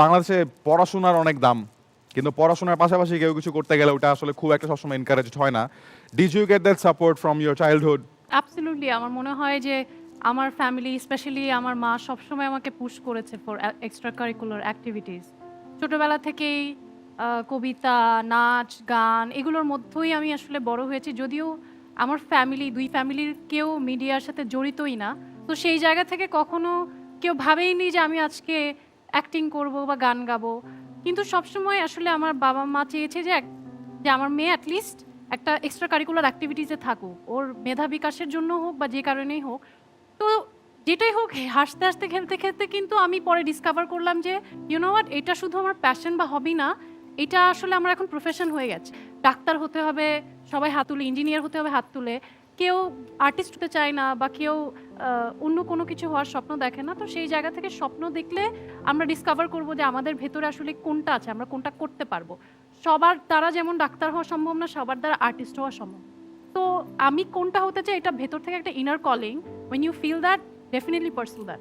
বাংলাদেশে পড়াশোনার অনেক দাম, কিন্তু পড়াশোনার পাশাপাশি কেউ কিছু করতে গেলে ওটা আসলে খুব একটা সবসময় এনকারেজড হয় না। Did you get that support from your childhood? Absolutely আমার মনে হয় যে আমার ফ্যামিলি স্পেশালি আমার মা সবসময় আমাকে পুশ করেছে ফর এক্সট্রা কারিকুলার অ্যাক্টিভিটিস। ছোটবেলা থেকেই কবিতা, নাচ, গান এগুলোর মধ্যেই আমি আসলে বড় হয়েছি। যদিও আমার ফ্যামিলি ২ ফ্যামিলির কেউ মিডিয়ার সাথে জড়িতই না। তো সেই জায়গা থেকে কখনো কেউ ভাবেইনি যে আমি আজকে অ্যাক্টিং করব বা গান গাবো। কিন্তু সবসময় আসলে আমার বাবা-মা চেয়েছে যে যে আমার মেয়ে এট লিস্ট একটা এক্সট্রা কারিকুলার অ্যাক্টিভিটিসে থাকুক। ওর মেধা বিকাশের জন্য হোক বা যে কারণেই হোক। তো যেটাই হোক হাসতে, হাসতে খেলতে, খেলতে কিন্তু আমি পরে ডিসকভার করলাম যে ইউ নো হোয়াট এটা শুধু আমার প্যাশন বা হবি না। এটা আসলে আমার এখন প্রফেশন হয়ে গেছে। ডাক্তার হতে হবে, সবাই হাত তুলে, ইঞ্জিনিয়ার হতে হবে হাত তুলে। কেউ আর্টিস্ট হতে চায় না বা কেউ অন্য কোনো কিছু হওয়ার স্বপ্ন দেখে না। তো সেই জায়গা থেকে স্বপ্ন দেখলে আমরা ডিসকভার করব যে আমাদের ভেতরে আসলে কোনটা আছে, আমরা কোনটা করতে পারবো। সবার দ্বারা যেমন ডাক্তার হওয়া সম্ভব না, সবার দ্বারা আর্টিস্ট হওয়া সম্ভব। তো আমি কোনটা হতে চাই এটা ভেতর থেকে একটা inner calling. When you feel that, definitely pursue that.